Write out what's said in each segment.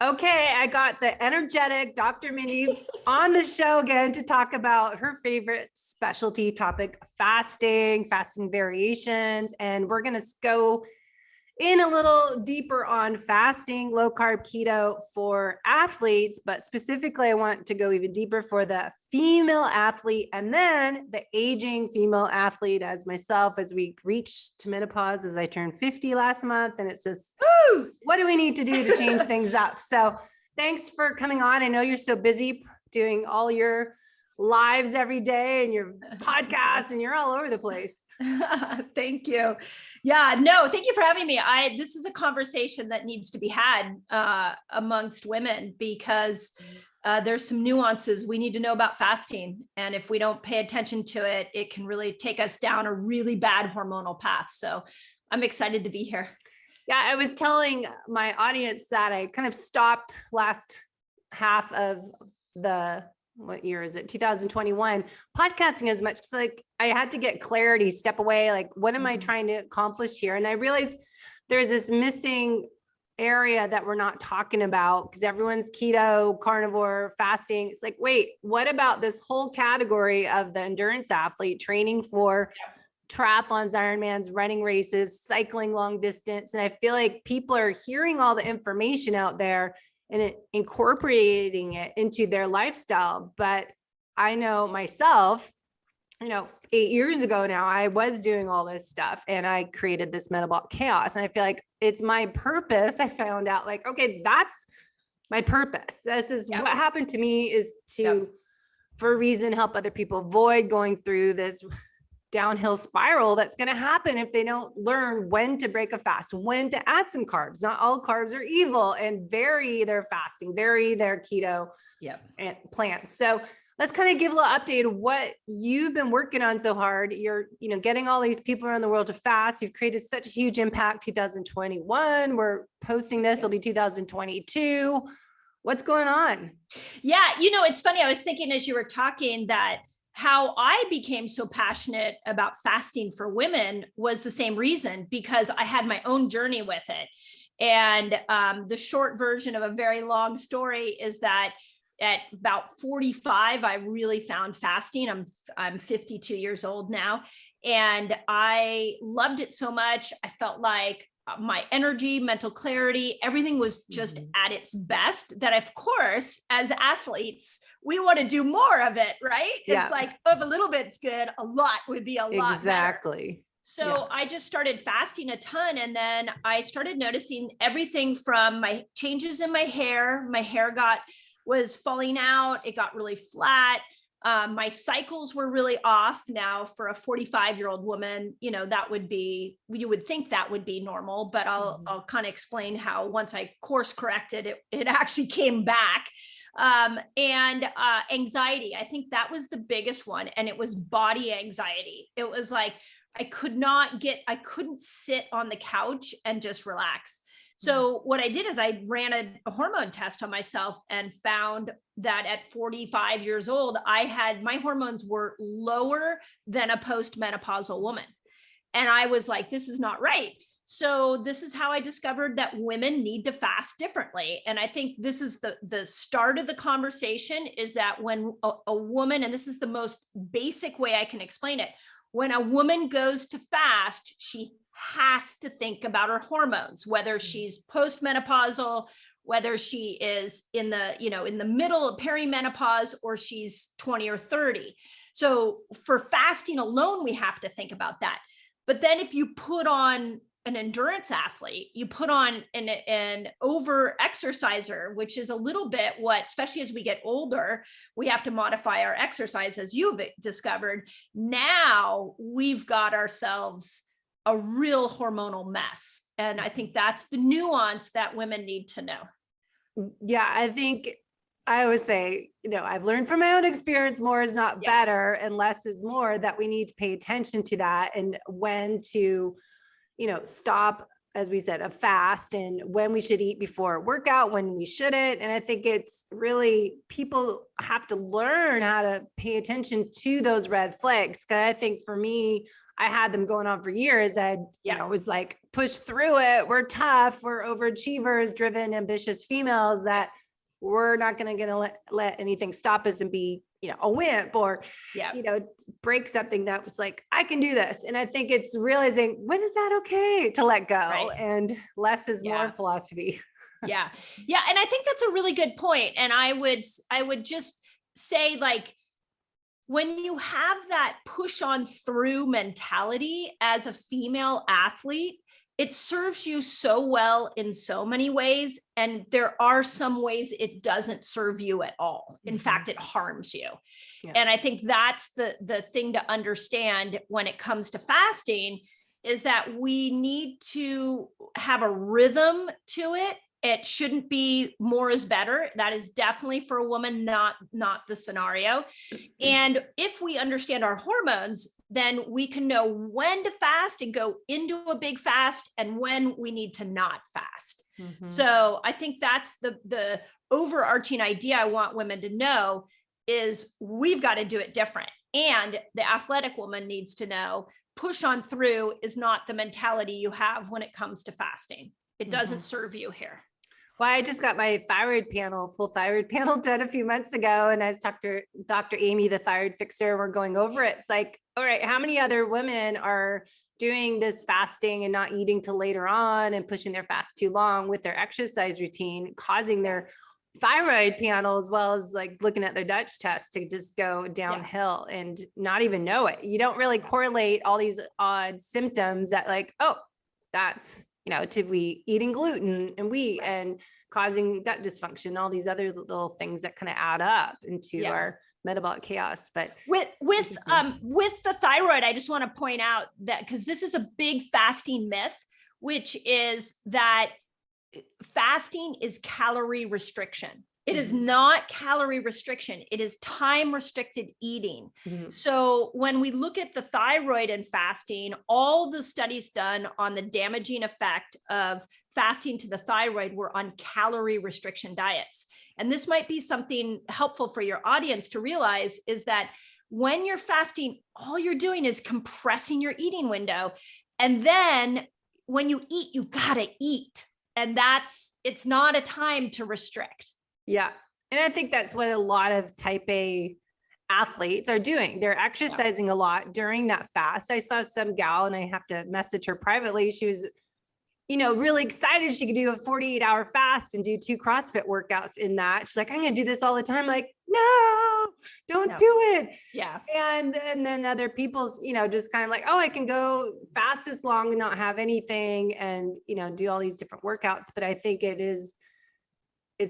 Okay, I got the energetic Dr. Mindy on the show again to talk about her favorite specialty topic, fasting variations. And we're going to go in a little deeper on fasting, low carb, keto for athletes, but specifically I want to go even deeper for the female athlete and then the aging female athlete as myself, as we reach to menopause, as I turned 50 last month. And it's just, woo, what do we need to do to change things up? So thanks for coming on. I know you're so busy doing all your lives every day and your podcasts and you're all over the place. Thank you. Yeah, no, thank you for having me. This is a conversation that needs to be had amongst women because there's some nuances we need to know about fasting. And if we don't pay attention to it, it can really take us down a really bad hormonal path. So I'm excited to be here. Yeah, I was telling my audience that I kind of stopped last half of what year is it? 2021 podcasting as much. Like I had to get clarity, step away. Like, what am I trying to accomplish here? And I realized there's this missing area that we're not talking about because everyone's keto, carnivore, fasting. It's like, wait, what about this whole category of the endurance athlete training for triathlons, Ironmans, running races, cycling long distance? And I feel like people are hearing all the information out there and incorporating it into their lifestyle. But I know myself, 8 years ago now, I was doing all this stuff and I created this metabolic chaos. And I feel like it's my purpose. I found out like, okay, that's my purpose. This is what happened to me is to, for a reason, help other people avoid going through this downhill spiral that's going to happen if they don't learn when to break a fast, when to add some carbs. Not all carbs are evil, and vary their fasting, vary their keto and plans. So let's kind of give a little update of what you've been working on so hard. You're, getting all these people around the world to fast. You've created such a huge impact. 2021, we're posting this, it'll be 2022. What's going on? Yeah. It's funny. I was thinking as you were talking that how I became so passionate about fasting for women was the same reason, because I had my own journey with it. And the short version of a very long story is that at about 45, I really found fasting. I'm 52 years old now, and I loved it so much. I felt like my energy, mental clarity, everything was just at its best, that of course, as athletes, we want to do more of it, right? Yeah. It's like, if a little bit's good, a lot would be a lot exactly better. So I just started fasting a ton. And then I started noticing everything from my changes in my hair. My hair was falling out. It got really flat. My cycles were really off. Now for a 45-year-old woman, that would be, you would think that would be normal, but I'll kind of explain how once I course corrected it actually came back. And anxiety, I think that was the biggest one. And it was body anxiety. It was like, I couldn't sit on the couch and just relax. So what I did is I ran a hormone test on myself and found that at 45 years old, my hormones were lower than a postmenopausal woman. And I was like, this is not right. So this is how I discovered that women need to fast differently. And I think this is the start of the conversation, is that when a woman, and this is the most basic way I can explain it, when a woman goes to fast, she has to think about her hormones, whether she's postmenopausal, whether she is in the middle of perimenopause, or she's 20 or 30. So for fasting alone, we have to think about that. But then if you put on an endurance athlete, you put on an over exerciser, which is a little bit what, especially as we get older, we have to modify our exercise, as you've discovered. Now we've got ourselves a real hormonal mess. And I think that's the nuance that women need to know. Yeah, I think I always say, I've learned from my own experience, more is not better and less is more, that we need to pay attention to that and when to, stop, as we said, a fast, and when we should eat before a workout, when we shouldn't. And I think it's really, people have to learn how to pay attention to those red flags. Cause I think for me, I had them going on for years. It was like, push through it. We're tough. We're overachievers, driven, ambitious females that we're not going to let anything stop us and be, a wimp or, break something that was like, I can do this. And I think it's realizing, when is that okay to let go? Right. And less is more philosophy. Yeah. Yeah. And I think that's a really good point. And I would just say, like, when you have that push on through mentality as a female athlete, it serves you so well in so many ways. And there are some ways it doesn't serve you at all. In fact, it harms you. Yeah. And I think that's the thing to understand when it comes to fasting, is that we need to have a rhythm to it. It shouldn't be more is better. That is definitely for a woman, not the scenario. And if we understand our hormones, then we can know when to fast and go into a big fast and when we need to not fast. So I think that's the overarching idea I want women to know, is we've got to do it different. And the athletic woman needs to know, push on through is not the mentality you have when it comes to fasting. It doesn't serve you here. Well, I just got my full thyroid panel done a few months ago. And I was talking to Dr. Amy, the thyroid fixer, we're going over it. It's like, all right, how many other women are doing this fasting and not eating till later on and pushing their fast too long with their exercise routine, causing their thyroid panel, as well as like looking at their Dutch test, to just go downhill and not even know it. You don't really correlate all these odd symptoms that, like, oh, that's, to be eating gluten and wheat and causing gut dysfunction, all these other little things that kind of add up into our metabolic chaos. But with the thyroid, I just want to point out that, because this is a big fasting myth, which is that fasting is calorie restriction. It is not calorie restriction. It is time restricted eating. So when we look at the thyroid and fasting, all the studies done on the damaging effect of fasting to the thyroid were on calorie restriction diets. And this might be something helpful for your audience to realize, is that when you're fasting, all you're doing is compressing your eating window. And then when you eat, you gotta eat. And it's not a time to restrict. Yeah. And I think that's what a lot of type A athletes are doing. They're exercising a lot during that fast. I saw some gal, and I have to message her privately. She was, really excited she could do a 48-hour fast and do 2 CrossFit workouts in that. She's like, I'm going to do this all the time. Like, no, don't do it. Yeah. And then other people's, just kind of like, oh, I can go fast as long and not have anything and, do all these different workouts. But I think it is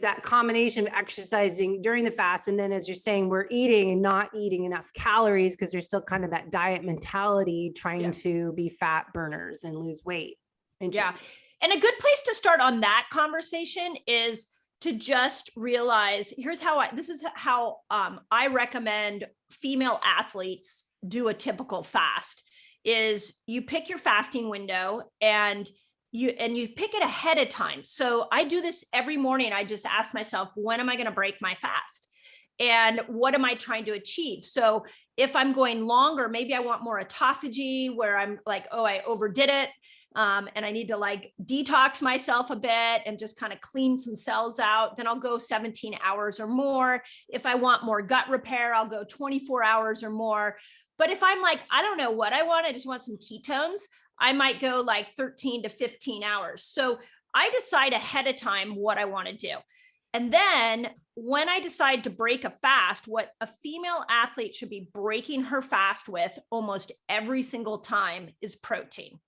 that combination of exercising during the fast. And then, as you're saying, we're eating and not eating enough calories, because there's still kind of that diet mentality, trying to be fat burners and lose weight. And a good place to start on that conversation is to just realize, this is how I recommend female athletes do a typical fast, is you pick your fasting window and you pick it ahead of time. So I do this every morning. I just ask myself, when am I going to break my fast? And what am I trying to achieve? So if I'm going longer, maybe I want more autophagy, where I'm like, oh, I overdid it. And I need to like detox myself a bit and just kind of clean some cells out. Then I'll go 17 hours or more. If I want more gut repair, I'll go 24 hours or more. But if I'm like, I don't know what I want, I just want some ketones, I might go like 13 to 15 hours. So I decide ahead of time what I want to do. And then when I decide to break a fast, what a female athlete should be breaking her fast with almost every single time is protein.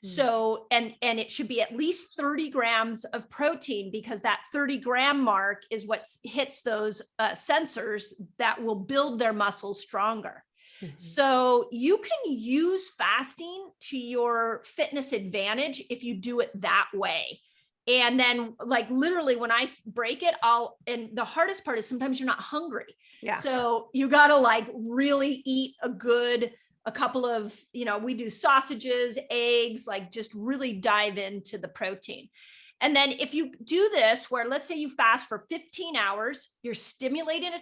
So, and it should be at least 30 grams of protein, because that 30-gram mark is what hits those sensors that will build their muscles stronger. So you can use fasting to your fitness advantage if you do it that way. And then, like, literally when I break it, and the hardest part is sometimes you're not hungry. Yeah. So you got to like really eat a couple of, we do sausages, eggs, like just really dive into the protein. And then if you do this, where let's say you fast for 15 hours, you're stimulating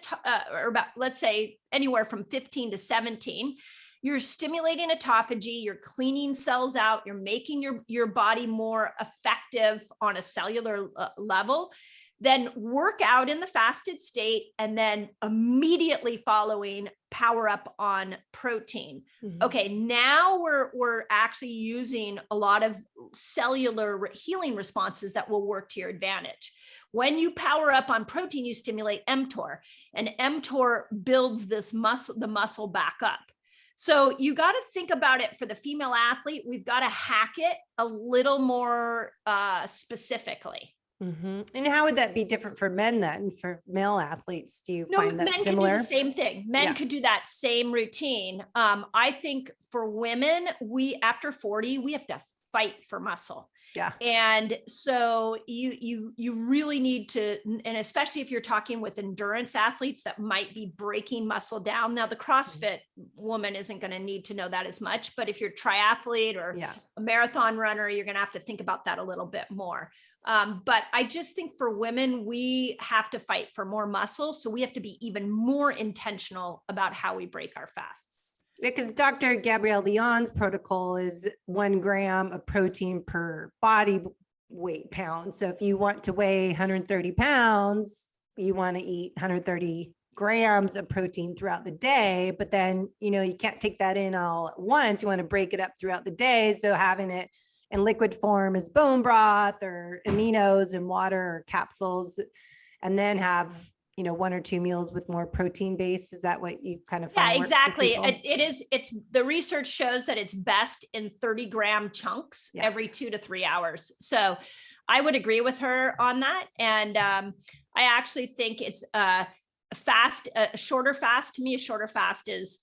or about, let's say anywhere from 15 to 17. you're stimulating autophagy, you're cleaning cells out, you're making your body more effective on a cellular level. Then work out in the fasted state, and then immediately following power up on protein. Mm-hmm. Okay, now we're actually using a lot of cellular healing responses that will work to your advantage. When you power up on protein, you stimulate mTOR, and mTOR builds the muscle back up. So you got to think about it for the female athlete. We've got to hack it a little more specifically. Mm-hmm. And how would that be different for men then? For male athletes, do you find that men similar? could do the same thing. Men could do that same routine. I think for women, after 40, we have to fight for muscle. Yeah. And so you really need to, and especially if you're talking with endurance athletes that might be breaking muscle down. Now the CrossFit woman isn't going to need to know that as much, but if you're a triathlete or a marathon runner, you're going to have to think about that a little bit more. But I just think for women, we have to fight for more muscle. So we have to be even more intentional about how we break our fasts. Because Dr. Gabrielle Leon's protocol is 1 gram of protein per body weight pound. So if you want to weigh 130 pounds, you want to eat 130 grams of protein throughout the day, but then, you can't take that in all at once. You want to break it up throughout the day. So having it in liquid form is bone broth or aminos and water or capsules, and then have, 1 or 2 meals with more protein base. Is that what you kind of find? Yeah, exactly. It's the research shows that it's best in 30-gram chunks every 2 to 3 hours. So I would agree with her on that. And I actually think it's a shorter fast. To me, a shorter fast is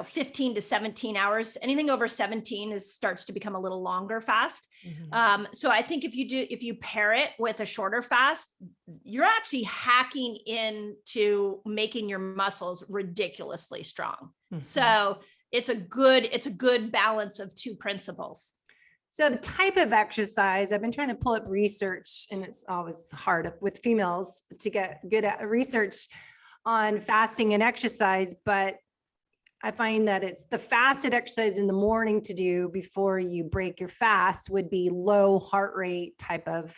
15 to 17 hours. Anything over 17 starts to become a little longer fast. Mm-hmm. So I think if you pair it with a shorter fast, you're actually hacking into making your muscles ridiculously strong. Mm-hmm. So it's a good balance of 2 principles. So the type of exercise, I've been trying to pull up research, and it's always hard with females to get good at research on fasting and exercise, but I find that it's the fasted exercise in the morning to do before you break your fast would be low heart rate type of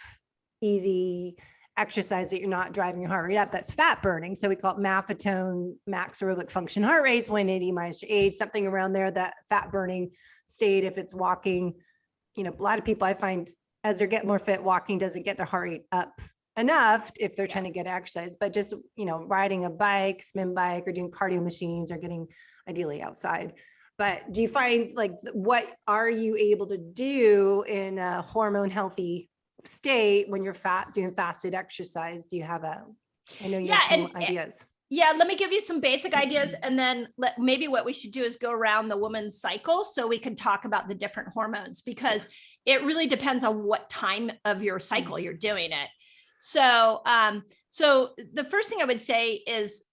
easy exercise that you're not driving your heart rate up. That's fat burning. So we call it maffetone, max aerobic function heart rates, 180 minus your age, something around there, that fat burning state. If it's walking, a lot of people I find as they're getting more fit, walking doesn't get their heart rate up enough if they're trying to get exercise, but just, riding a bike, spin bike, or doing cardio machines, or getting ideally outside. But do you find what are you able to do in a hormone healthy state when you're doing fasted exercise? Do you have I know you have some ideas. Yeah, let me give you some basic ideas, and then maybe what we should do is go around the woman's cycle so we can talk about the different hormones, because it really depends on what time of your cycle you're doing it. So the first thing I would say is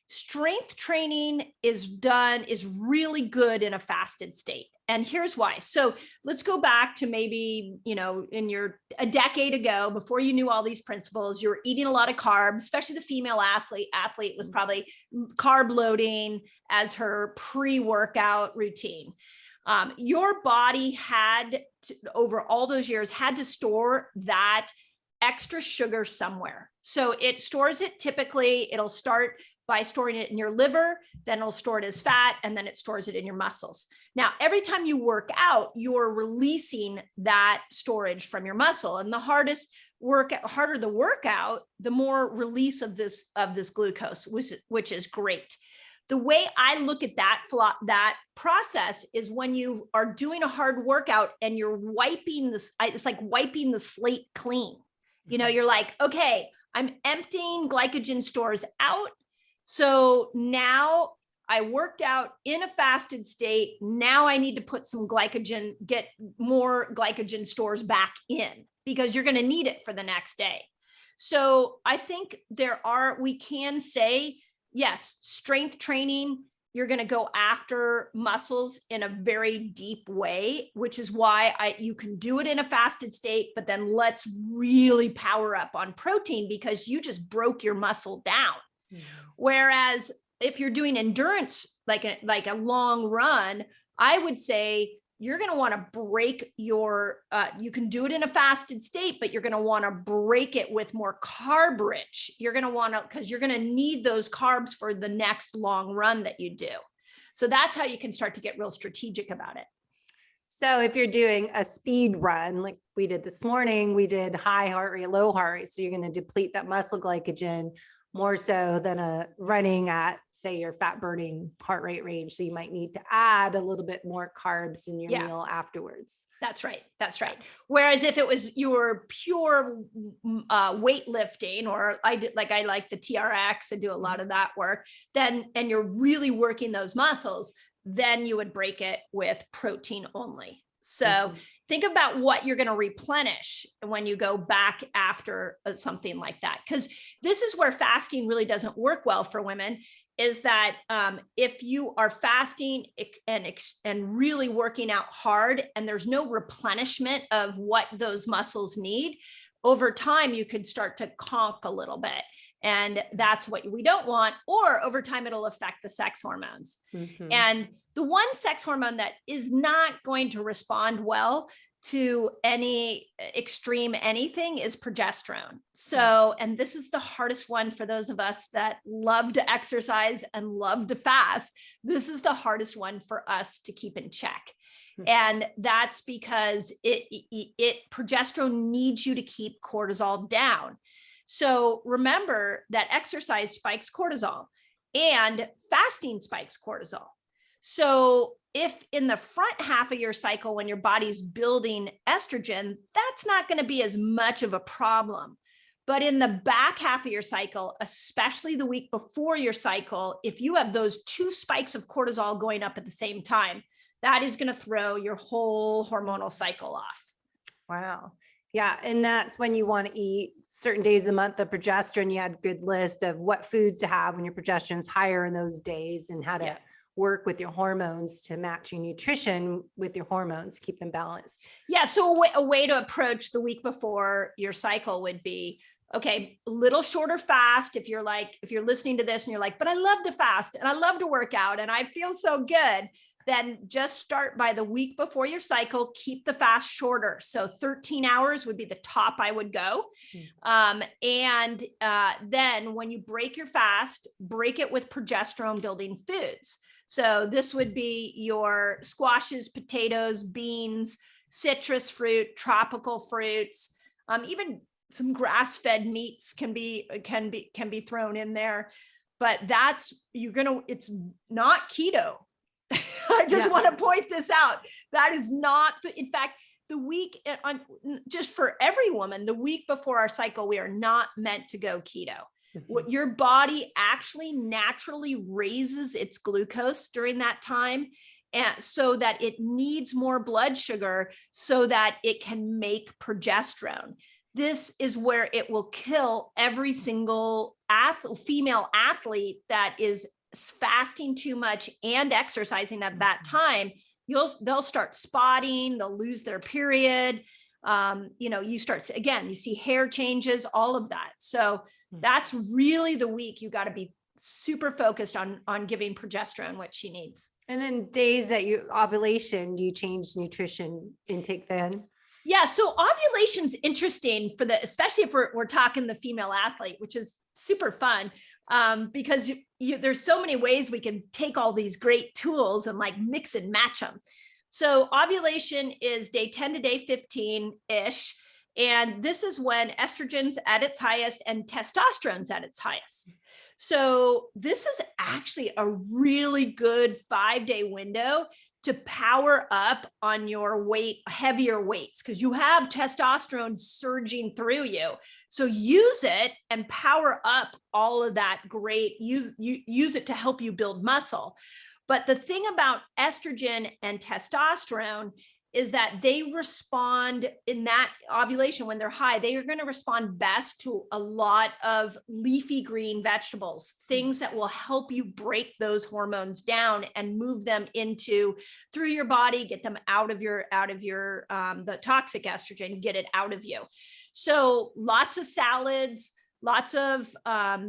strength training is really good in a fasted state. And here's why. So let's go back to maybe, a decade ago, before you knew all these principles, you were eating a lot of carbs, especially the female athlete was probably carb loading as her pre-workout routine. Your body had over all those years had to store that extra sugar somewhere. So it stores it it'll start by storing it in your liver, then it'll store it as fat, and then it stores it in your muscles. Now, every time you work out, you're releasing that storage from your muscle. And the harder the workout, the more release of this glucose, which is great. The way I look at that process is when you are doing a hard workout and you're wiping this, it's like wiping the slate clean. You're like, okay, I'm emptying glycogen stores out. So now I worked out in a fasted state. Now I need to put some glycogen, get more glycogen stores back in, because you're going to need it for the next day. So I think we can say, yes, strength training, you're going to go after muscles in a very deep way, which is why you can do it in a fasted state, but then let's really power up on protein, because you just broke your muscle down. Mm-hmm. Whereas if you're doing endurance, like a long run, I would say you're going to want to break your, you can do it in a fasted state, but you're going to want to break it with more carb rich. You're going to want to, because you're going to need those carbs for the next long run that you do. So that's how you can start to get real strategic about it. So if you're doing a speed run, like we did this morning, we did high heart rate, low heart rate. So you're going to deplete that muscle glycogen more so than a running at, say, your fat burning heart rate range. So you might need to add a little bit more carbs in your meal afterwards. That's right. That's right. Whereas if it was your pure weightlifting, or I like the TRX and do a lot of that work, then, and you're really working those muscles, then you would break it with protein only. So think about what you're going to replenish when you go back after something like that. Because this is where fasting really doesn't work well for women, is that if you are fasting and really working out hard and there's no replenishment of what those muscles need, over time, you could start to conk a little bit. And that's what we don't want. Or over time, it'll affect the sex hormones. And the one sex hormone that is not going to respond well to any extreme anything is progesterone. So, and this is the hardest one for those of us that love to exercise and love to fast. This is the hardest one for us to keep in check. And that's because progesterone needs you to keep cortisol down. So remember that exercise spikes cortisol and fasting spikes cortisol. So if in the front half of your cycle, when your body's building estrogen, that's not going to be as much of a problem. But in the back half of your cycle, especially the week before your cycle, if you have those two spikes of cortisol going up at the same time, that is going to throw your whole hormonal cycle off. Wow. Yeah. And that's when you want to eat certain days of the month of progesterone. You had a good list of what foods to have when your progesterone is higher in those days, and how to work with your hormones to match your nutrition with your hormones, keep them balanced. Yeah. So a way to approach the week before your cycle would be, okay, a little shorter fast. If you're listening to this and you're like, but I love to fast and I love to work out and I feel so good, then just start by the week before your cycle, keep the fast shorter. So 13 hours would be the top I would go. Then when you break your fast, break it with progesterone building foods. So this would be your squashes, potatoes, beans, citrus fruit, tropical fruits, even some grass-fed meats can be thrown in there, but it's not keto. I just want to point this out. That is not, in fact, the week on, just for every woman, the week before our cycle, we are not meant to go keto. What your body actually naturally raises its glucose during that time, and so that it needs more blood sugar so that it can make progesterone. This is where it will kill every single female athlete that is fasting too much and exercising at that time. They'll start spotting, they'll lose their period. You see hair changes, all of that. So that's really the week you got to be super focused on giving progesterone what she needs. And then days that ovulation, do you change nutrition intake then? Yeah. So ovulation's interesting especially if we're talking the female athlete, which is super fun, because there's so many ways we can take all these great tools and like mix and match them. So ovulation is day 10 to day 15-ish. And this is when estrogen's at its highest and testosterone's at its highest. So this is actually a really good 5-day window to power up on your heavier weights, because you have testosterone surging through you. So use it and power up all of that great, use it to help you build muscle. But the thing about estrogen and testosterone is that they respond in that ovulation when they're high, they are going to respond best to a lot of leafy green vegetables, things that will help you break those hormones down and move them through your body, get them out of your the toxic estrogen, get it out of you. So lots of salads, lots of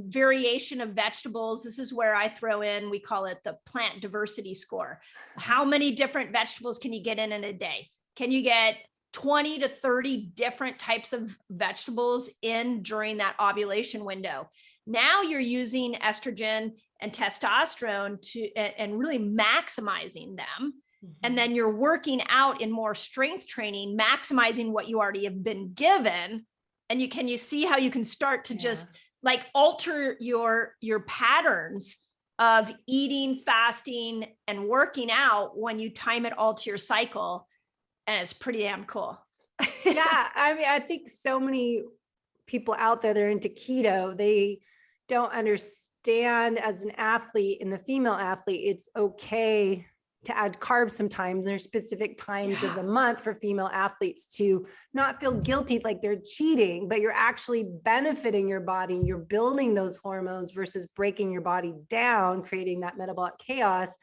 variation of vegetables. This is where I throw in, we call it the plant diversity score. How many different vegetables can you get in a day? Can you get 20 to 30 different types of vegetables in during that ovulation window? Now you're using estrogen and testosterone and really maximizing them. And then you're working out in more strength training, maximizing what you already have been given. And you see how you can start to just like alter your patterns of eating, fasting, and working out when you time it all to your cycle. And it's pretty damn cool. Yeah. I mean, I think so many people out there, they're into keto. They don't understand as an athlete and the female athlete, it's okay to add carbs sometimes. There's specific times of the month for female athletes to not feel guilty like they're cheating, but you're actually benefiting your body. You're building those hormones versus breaking your body down, creating that metabolic chaos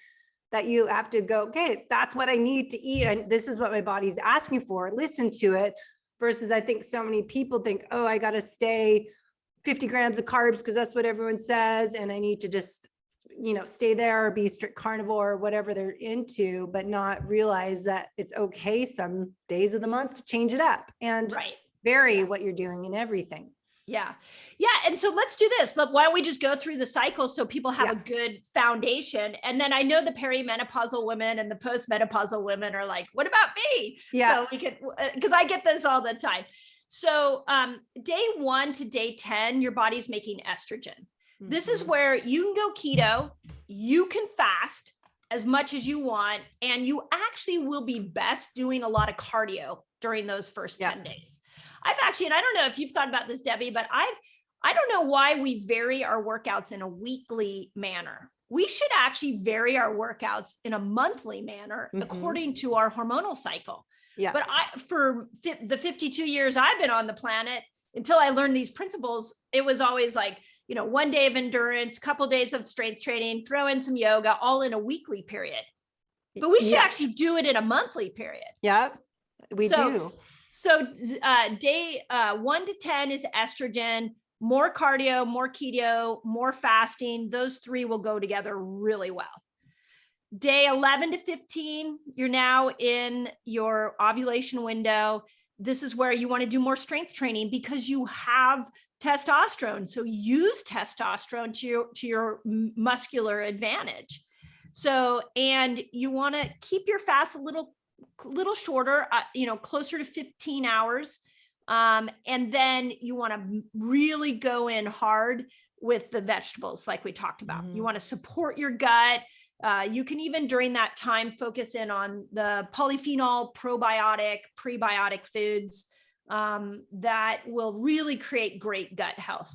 that you have to go, okay, that's what I need to eat. And this is what my body's asking for. Listen to it. Versus I think so many people think, oh, I got to stay 50 grams of carbs because that's what everyone says. And I need to just, stay there or be strict carnivore or whatever they're into, but not realize that it's okay some days of the month to change it up and vary what you're doing and everything. Yeah. Yeah. And so let's do this. Look, why don't we just go through the cycle so people have a good foundation? And then I know the perimenopausal women and the postmenopausal women are like, what about me? Yeah. So we could, because I get this all the time. So day 1 to day 10, your body's making estrogen. This is where you can go keto, you can fast as much as you want, and you actually will be best doing a lot of cardio during those first 10 days. I've actually, and I don't know if you've thought about this, Debbie, but I don't know why we vary our workouts in a weekly manner. We should actually vary our workouts in a monthly manner according to our hormonal cycle. Yeah. But for the 52 years I've been on the planet, until I learned these principles, it was always like, 1 day of endurance, couple days of strength training, throw in some yoga, all in a weekly period. But we should actually do it in a monthly period. Yeah, we do. So day 1 to 10 is estrogen, more cardio, more keto, more fasting. Those 3 will go together really well. Day 11 to 15, you're now in your ovulation window. This is where you want to do more strength training because you have testosterone. So use testosterone to your muscular advantage. So, and you want to keep your fast a little shorter, closer to 15 hours. And then you want to really go in hard with the vegetables, like we talked about. You want to support your gut. You can even during that time focus in on the polyphenol, probiotic, prebiotic foods that will really create great gut health.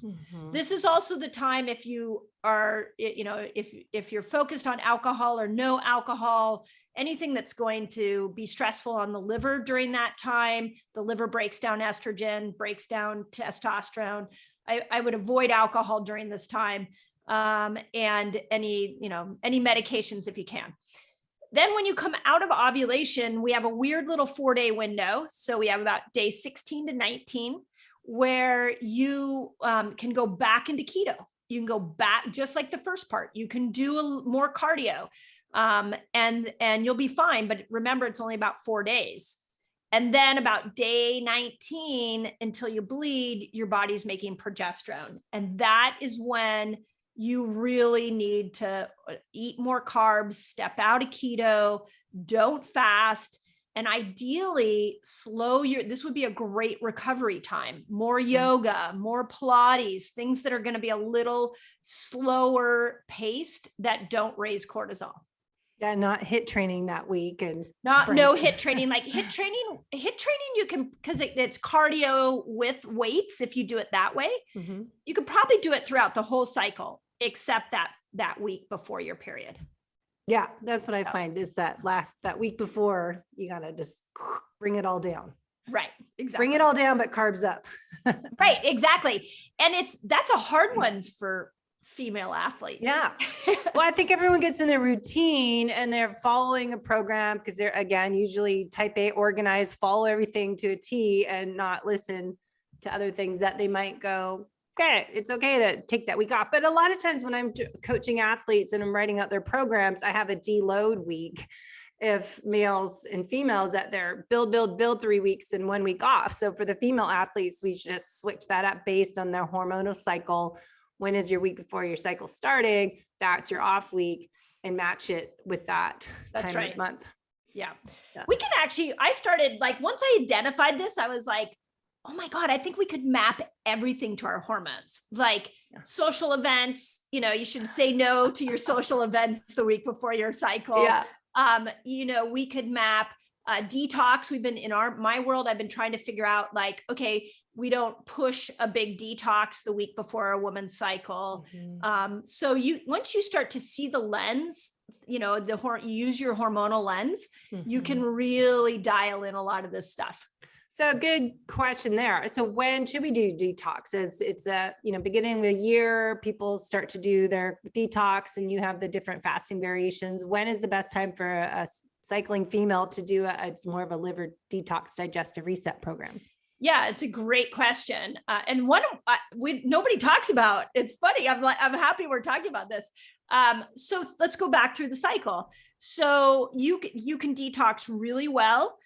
This is also the time if you are, if you're focused on alcohol or no alcohol, anything that's going to be stressful on the liver during that time. The liver breaks down estrogen, breaks down testosterone. I would avoid alcohol during this time. And any medications if you can. Then when you come out of ovulation, we have a weird little 4-day window. So we have about day 16 to 19 where you can go back into keto. You can go back just like the first part. You can do more cardio and you'll be fine. But remember, it's only about 4 days. And then about day 19 until you bleed, your body's making progesterone. And that is when you really need to eat more carbs, step out of keto, don't fast, and ideally this would be a great recovery time. More yoga, more Pilates, things that are going to be a little slower paced that don't raise cortisol. Yeah, not HIIT training that week and no HIIT training. Like HIIT training you can, because it's cardio with weights. If you do it that way, you could probably do it throughout the whole cycle, except that week before your period. Yeah, that's what I find is that week before, you gotta just bring it all down. Right, exactly. Bring it all down, but carbs up. Right, exactly. And that's a hard one for female athletes. Yeah. Well, I think everyone gets in their routine and they're following a program because they're, again, usually type A, organized, follow everything to a T and not listen to other things that they might go, okay, it's okay to take that week off. But a lot of times when I'm coaching athletes and I'm writing out their programs, I have a deload week. If males and females at their build 3 weeks and 1 week off. So for the female athletes, we just switch that up based on their hormonal cycle. When is your week before your cycle starting? That's your off week, and match it with that That's time right. of month. Yeah. Yeah. We can actually, I started like, once I identified this, I was like, oh my God, I think we could map everything to our hormones, like social events. You know, you should say no to your social events the week before your cycle. Yeah. You know, we could map detox. We've been in my world, I've been trying to figure out like, okay, we don't push a big detox the week before a woman's cycle. Mm-hmm. So once you start to see the lens, you know, you use your hormonal lens, you can really dial in a lot of this stuff. So good question there. So when should we do detoxes? It's a, you know, beginning of the year, people start to do their detox and you have the different fasting variations. When is the best time for a cycling female to do it's more of a liver detox digestive reset program? Yeah, it's a great question. And one nobody talks about. It's funny. I'm happy we're talking about this. So let's go back through the cycle. So you can detox really well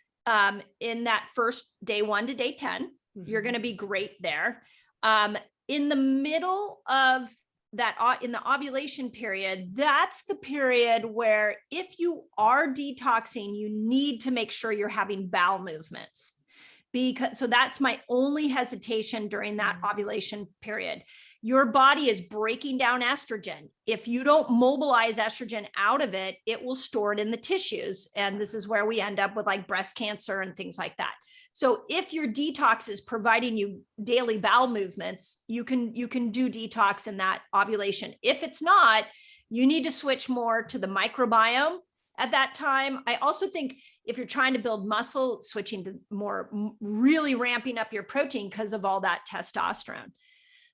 in that first day 1 to day 10. You're going to be great there. In the middle of that, in the ovulation period, that's the period where if you are detoxing, you need to make sure you're having bowel movements. So that's my only hesitation during that ovulation period. Your body is breaking down estrogen. If you don't mobilize estrogen out of it, it will store it in the tissues. And this is where we end up with like breast cancer and things like that. So if your detox is providing you daily bowel movements, you can do detox in that ovulation. If it's not, you need to switch more to the microbiome at that time. I also think if you're trying to build muscle, switching to more really ramping up your protein because of all that testosterone.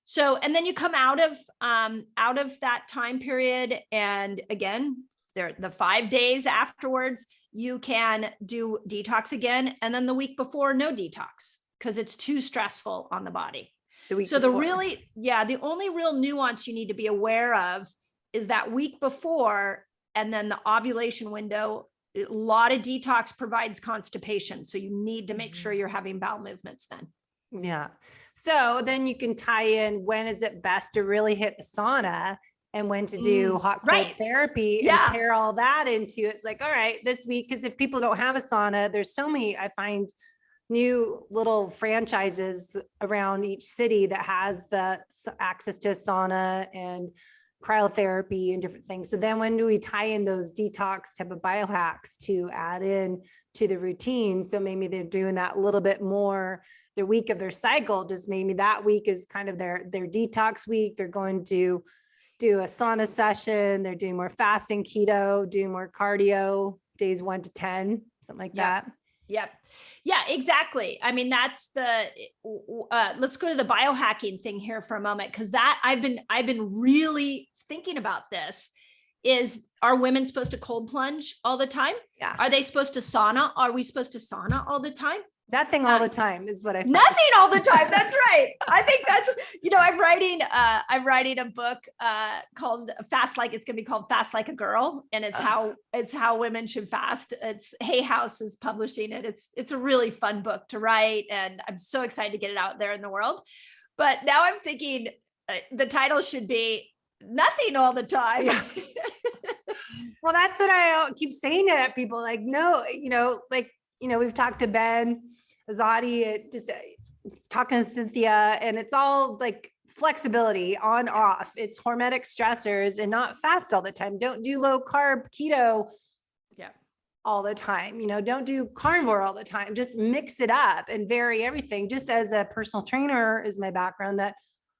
So, and then you come out of that time period. And again, the 5 days afterwards, you can do detox again. And then the week before, no detox because it's too stressful on the body. The only real nuance you need to be aware of is that week before, and then the ovulation window. A lot of detox provides constipation. So you need to make sure you're having bowel movements then. Yeah. So then you can tie in when is it best to really hit the sauna and when to do hot cold therapy and pair all that into it's like, all right, this week, because if people don't have a sauna, there's so many, I find new little franchises around each city that has the access to a sauna and cryotherapy and different things. So then when do we tie in those detox type of biohacks to add in to the routine? So maybe they're doing that a little bit more the week of their cycle, just maybe that week is kind of their detox week. They're going to do a sauna session. They're doing more fasting, keto, doing more cardio, days 1 to 10, something like that. Yep. Yeah, exactly. I mean, that's let's go to the biohacking thing here for a moment. Cause that I've been really thinking about this are women supposed to cold plunge all the time? Yeah. Are they supposed to sauna? Are we supposed to sauna all the time? Nothing all the time is what I find. Nothing all the time. That's right. I think that's, I'm writing a book called Fast Like, it's going to be called Fast Like a Girl. And it's how women should fast. It's Hay House is publishing it. It's a really fun book to write. And I'm so excited to get it out there in the world. But now I'm thinking the title should be Nothing All the Time. Yeah. Well, that's what I keep saying to people. Like, no, we've talked to Ben Azadi, just talking to Cynthia, and it's all like flexibility on off. It's hormetic stressors and not fast all the time. Don't do low carb keto all the time. Don't do carnivore all the time. Just mix it up and vary everything. Just as a personal trainer is my background, that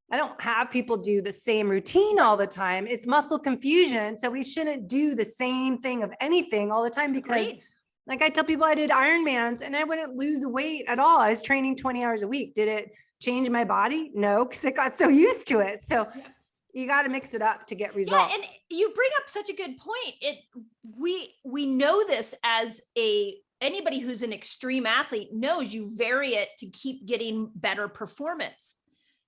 I don't have people do the same routine all the time. It's muscle confusion. So we shouldn't do the same thing of anything all the time because like I tell people I did Ironmans and I wouldn't lose weight at all. I was training 20 hours a week. Did it change my body? No, because I got so used to it. So you got to mix it up to get results. Yeah, and you bring up such a good point. We know this as anybody who's an extreme athlete knows you vary it to keep getting better performance.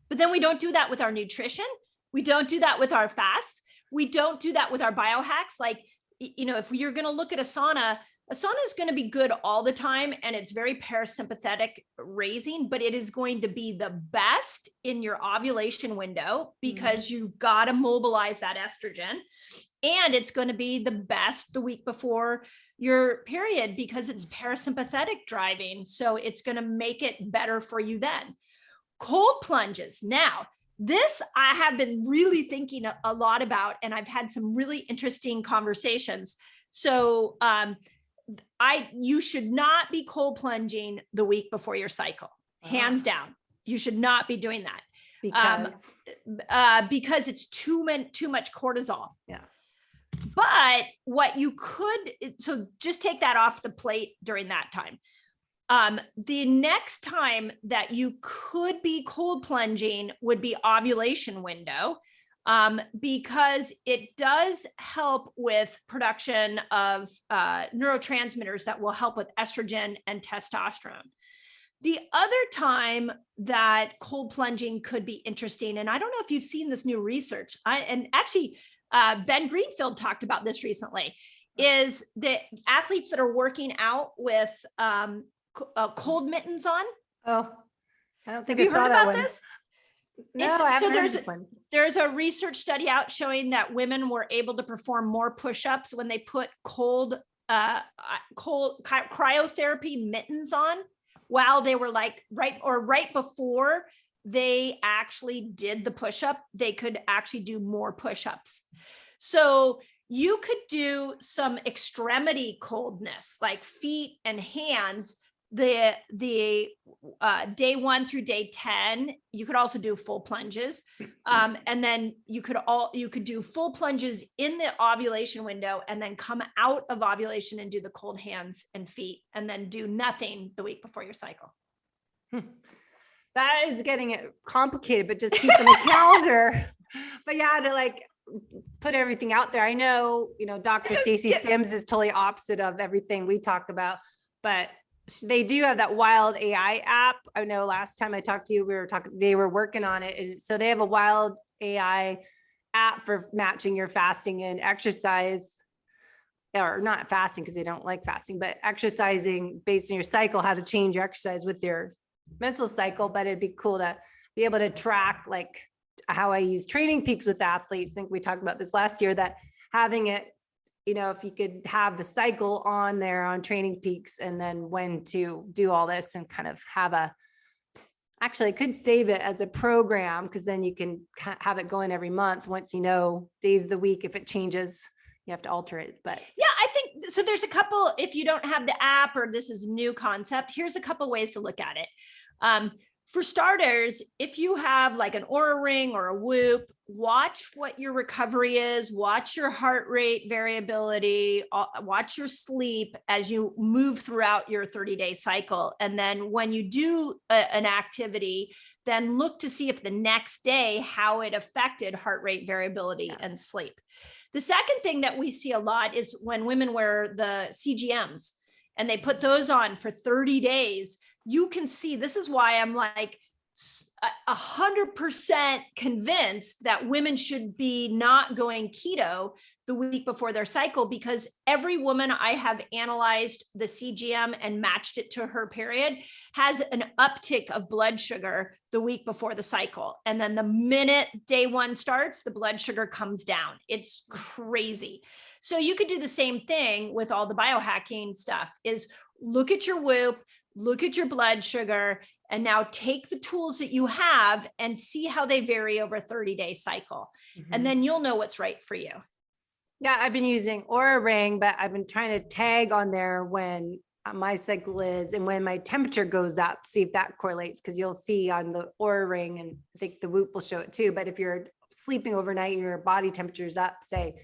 But then we don't do that with our nutrition. We don't do that with our fasts. We don't do that with our biohacks. Like, if you're going to look at a sauna is going to be good all the time. And it's very parasympathetic raising, but it is going to be the best in your ovulation window because you've got to mobilize that estrogen. And it's going to be the best the week before your period because it's parasympathetic driving. So it's going to make it better for you then. Cold plunges. Now, this I have been really thinking a lot about, and I've had some really interesting conversations. So you should not be cold plunging the week before your cycle, hands down. You should not be doing that because it's too much cortisol. Yeah. But what you could, so just take that off the plate during that time. The next time that you could be cold plunging would be ovulation window, because it does help with production of neurotransmitters that will help with estrogen and testosterone. The other time that cold plunging could be interesting, and I don't know if you've seen this new research, Ben Greenfield talked about this recently, is that athletes that are working out with cold mittens on. Oh, I don't think Have you heard about one. this? No, I haven't heard this one. There's a research study out showing that women were able to perform more push-ups when they put cold cryotherapy mittens on while they were right before they actually did the push-up, they could actually do more push-ups. So you could do some extremity coldness, like feet and hands, the day 1 through day 10. You could also do full plunges. And then you could do full plunges in the ovulation window and then come out of ovulation and do the cold hands and feet and then do nothing the week before your cycle. That is getting it complicated, but just keep in the calendar. But yeah, to put everything out there. I know, Dr. Stacey Sims is totally opposite of everything we talk about, but they do have that Wild AI app. I know last time I talked to you, they were working on it. And so they have a Wild AI app for matching your fasting and exercise, or not fasting because they don't like fasting, but exercising based on your cycle, how to change your exercise with your menstrual cycle. But it'd be cool to be able to track how I use Training Peaks with athletes. I think we talked about this last year, that having it, if you could have the cycle on there on Training Peaks and then when to do all this and kind of actually I could save it as a program because then you can have it going every month. Once days of the week, if it changes, you have to alter it. But yeah, I think so. There's a couple, if you don't have the app or this is a new concept, here's a couple ways to look at it. For starters, if you have an Oura Ring or a Whoop, watch what your recovery is, watch your heart rate variability, watch your sleep as you move throughout your 30-day cycle. And then when you do an activity, then look to see if the next day, how it affected heart rate variability and sleep. The second thing that we see a lot is when women wear the CGMs and they put those on for 30 days, you can see, this is why I'm 100% convinced that women should be not going keto the week before their cycle, because every woman I have analyzed the CGM and matched it to her period has an uptick of blood sugar the week before the cycle. And then the minute day 1 starts, the blood sugar comes down. It's crazy. So you could do the same thing with all the biohacking stuff, is look at your Whoop, look at your blood sugar, and now take the tools that you have and see how they vary over a 30-day cycle. Mm-hmm. And then you'll know what's right for you. Yeah, I've been using Oura Ring, but I've been trying to tag on there when my cycle is and when my temperature goes up, see if that correlates, because you'll see on the Oura Ring, and I think the Whoop will show it too, but if you're sleeping overnight and your body temperature is up, say,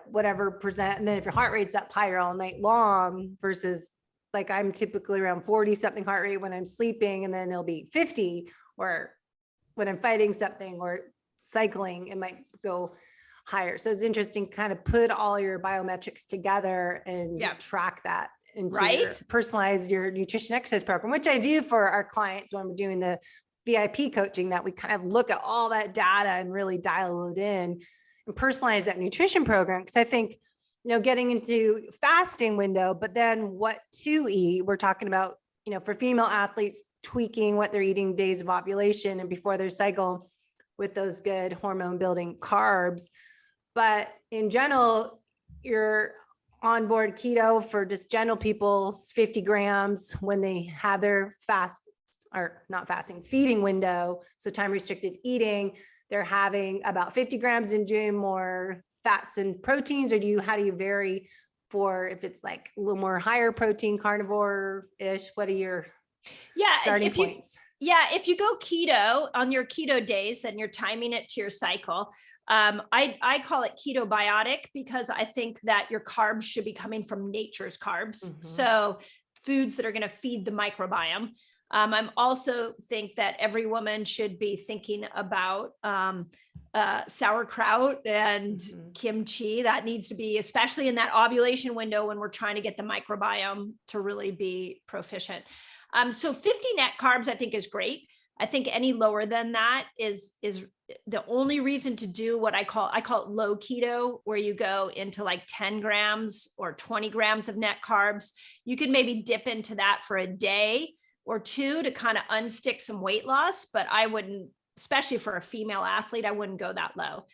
whatever percent, and then if your heart rate's up higher all night long versus I'm typically around 40 something heart rate when I'm sleeping, and then it'll be 50, or when I'm fighting something or cycling, it might go higher. So it's interesting, kind of put all your biometrics together and track that into personalize your nutrition exercise program, which I do for our clients when we're doing the VIP coaching that we kind of look at all that data and really dial it in and personalize that nutrition program. Cause I think, getting into fasting window, but then what to eat, we're talking about, for female athletes, tweaking what they're eating days of ovulation and before their cycle with those good hormone building carbs. But in general, you're on board keto for just general people, 50 grams when they have their feeding window. So time restricted eating, they're having about 50 grams in gym, more fats and proteins, or how do you vary for if it's like a little more higher protein carnivore-ish? What are your starting points? If you go keto on your keto days, then you're timing it to your cycle. I call it ketobiotic because I think that your carbs should be coming from nature's carbs. Mm-hmm. So foods that are going to feed the microbiome. I'm also think that every woman should be thinking about sauerkraut and kimchi. That needs to be, especially in that ovulation window when we're trying to get the microbiome to really be proficient. So 50 net carbs, I think is great. I think any lower than that is the only reason to do what I call it low keto, where you go into like 10 grams or 20 grams of net carbs. You could maybe dip into that for a day or two to kind of unstick some weight loss, but I wouldn't, especially for a female athlete, I wouldn't go that low.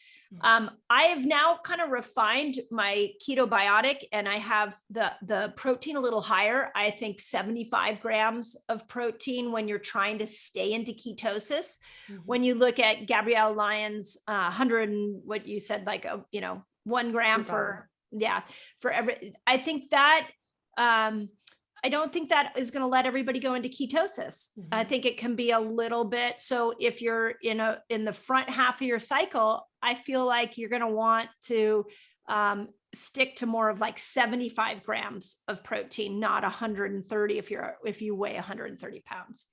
I have now kind of refined my ketobiotic, and I have the protein a little higher. I think 75 grams of protein when you're trying to stay into ketosis. Mm-hmm. When you look at Gabrielle Lyon's 100 and what you said, like 1 gram for every. I think that I don't think that is going to let everybody go into ketosis. Mm-hmm. I think it can be a little bit. So if you're in the front half of your cycle, I feel like you're going to want to stick to more of like 75 grams of protein, not 130 if you weigh 130 pounds.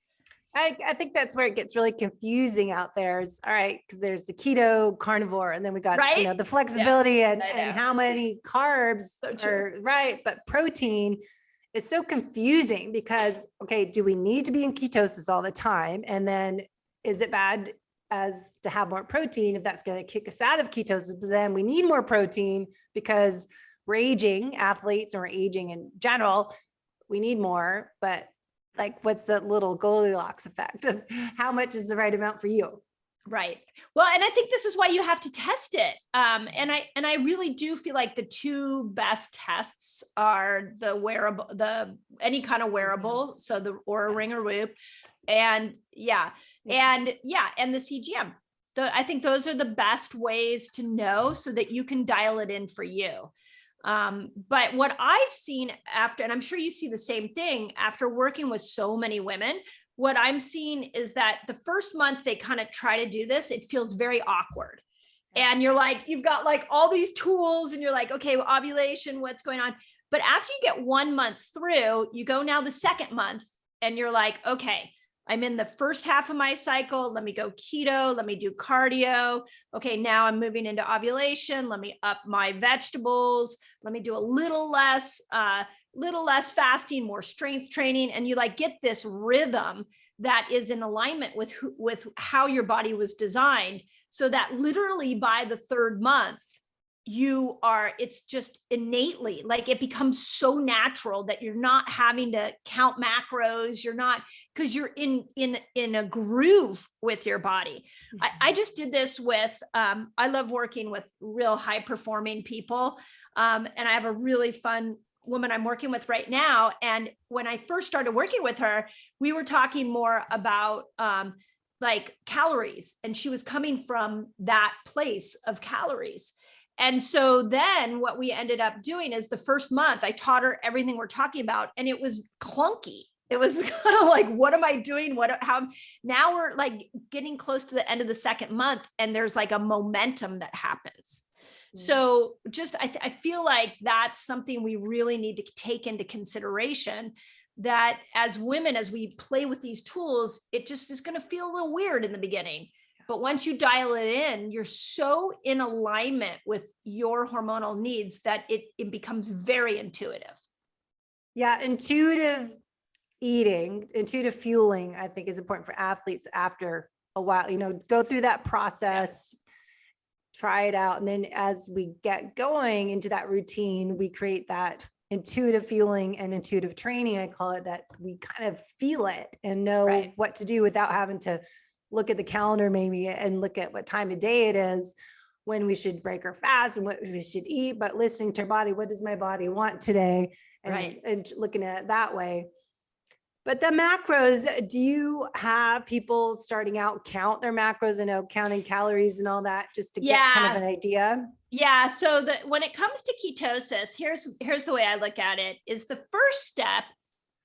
I think that's where it gets really confusing out there is, all right, because there's the keto carnivore, and then we got the flexibility and how many carbs are right, but protein is so confusing because, okay, do we need to be in ketosis all the time? And then is it bad as to have more protein if that's going to kick us out of ketosis? But then we need more protein because we're aging, athletes, or aging in general, we need more, but like, what's the little Goldilocks effect of how much is the right amount for you? Right. Well, and I think this is why you have to test it. And I really do feel like the two best tests are the wearable, any kind of wearable. So the Oura Ring or Whoop, and the CGM. I think those are the best ways to know so that you can dial it in for you. But what I've seen after, and I'm sure you see the same thing after working with so many women, what I'm seeing is that the first month they kind of try to do this, it feels very awkward. And you're like, you've got like all these tools and you're like, okay, well, ovulation, what's going on? But after you get 1 month through, you go now the second month and you're like, okay, I'm in the first half of my cycle. Let me go keto. Let me do cardio. Okay, now I'm moving into ovulation. Let me up my vegetables. Let me do a little less fasting, more strength training. And you like get this rhythm that is in alignment with how your body was designed. So that literally by the third month, it's just innately, like it becomes so natural that you're not having to count macros. You're not, because you're in a groove with your body. Mm-hmm. I just did this with, I love working with real high performing people. And I have a really fun woman I'm working with right now. And when I first started working with her, we were talking more about, like calories, and she was coming from that place of calories. And so then what we ended up doing is the first month I taught her everything we're talking about, and it was clunky. It was kind of like, what am I doing? How now we're like getting close to the end of the second month, and there's like a momentum that happens. Mm-hmm. So just, I feel like that's something we really need to take into consideration, that as women, as we play with these tools, it just is going to feel a little weird in the beginning. But once you dial it in, you're so in alignment with your hormonal needs that it becomes very intuitive. Yeah, intuitive eating, intuitive fueling, I think is important for athletes after a while, go through that process, try it out. And then as we get going into that routine, we create that intuitive fueling and intuitive training. I call it, that we kind of feel it and know what to do without having to look at the calendar maybe and look at what time of day it is, when we should break our fast and what we should eat, but listening to our body, what does my body want today? And looking at it that way. But the macros, do you have people starting out count their macros? I know counting calories and all that, just to get kind of an idea. Yeah. So when it comes to ketosis, here's the way I look at it, is the first step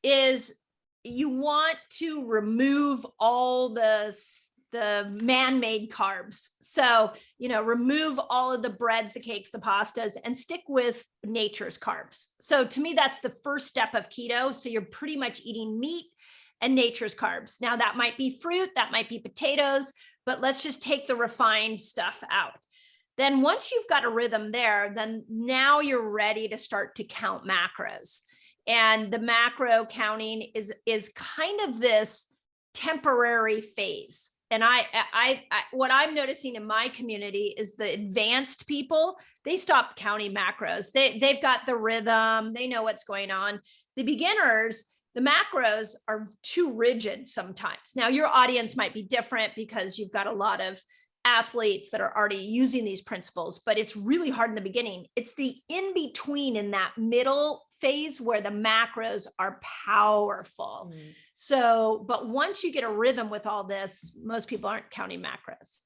is you want to remove all the man-made carbs. So, remove all of the breads, the cakes, the pastas, and stick with nature's carbs. So to me, that's the first step of keto. So you're pretty much eating meat and nature's carbs. Now that might be fruit, that might be potatoes, but let's just take the refined stuff out. Then once you've got a rhythm there, then now you're ready to start to count macros. And the macro counting is kind of this temporary phase. And I what I'm noticing in my community is the advanced people, they stop counting macros. They've got the rhythm, they know what's going on. The beginners, the macros are too rigid sometimes. Now your audience might be different because you've got a lot of athletes that are already using these principles, but it's really hard in the beginning. It's the in between, in that middle phase, where the macros are powerful. So, but once you get a rhythm with all this, most people aren't counting macros.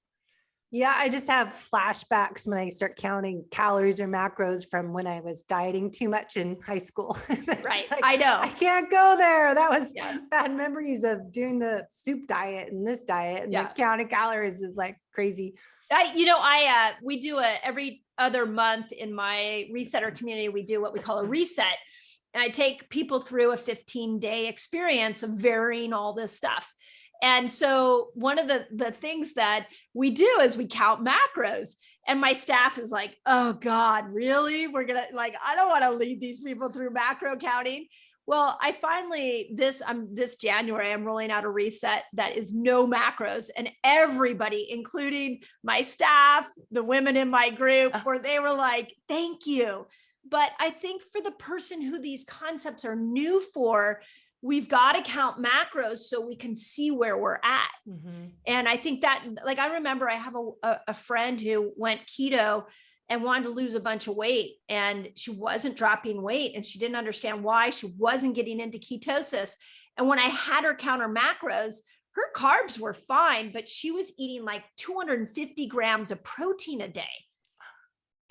Yeah, I just have flashbacks when I start counting calories or macros from when I was dieting too much in high school. Right. I know. I can't go there. That was bad memories of doing the soup diet and this diet, and the counting calories is like crazy. We do every other month in my resetter community, we do what we call a reset. And I take people through a 15-day experience of varying all this stuff. And so one of the things that we do is we count macros, and my staff is like, oh God, really? We're going to I don't want to lead these people through macro counting. Well, I finally, this January, I'm rolling out a reset that is no macros, and everybody, including my staff, the women in my group, where they were like, thank you. But I think for the person who these concepts are new for, we've got to count macros so we can see where we're at. And I think that, I remember I have a friend who went keto and wanted to lose a bunch of weight, and she wasn't dropping weight, and she didn't understand why. She wasn't getting into ketosis. And when I had her count her macros, her carbs were fine, but she was eating like 250 grams of protein a day.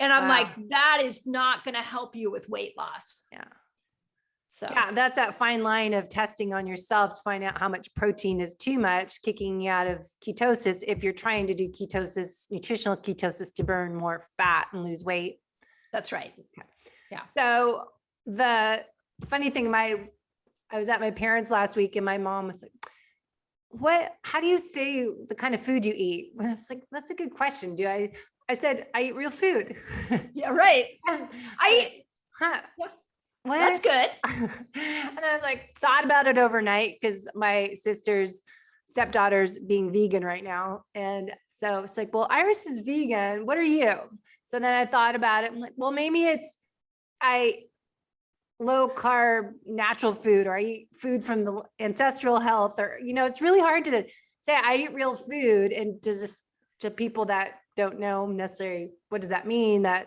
And I'm like, that is not going to help you with weight loss. So that's that fine line of testing on yourself to find out how much protein is too much, kicking you out of ketosis. If you're trying to do ketosis, nutritional ketosis, to burn more fat and lose weight. That's right. Okay. Yeah. So the funny thing, I was at my parents' last week, and my mom was like, how do you say the kind of food you eat? And I was like, that's a good question. I said, I eat real food. Yeah, right. What? That's good. And I thought about it overnight, because my sister's stepdaughter's being vegan right now. And so it's like, well, Iris is vegan. What are you? So then I thought about it. I'm like, well, maybe I low carb, natural food, or I eat food from the ancestral health, or, it's really hard to say I eat real food. And to people that don't know necessarily, what does that mean? That,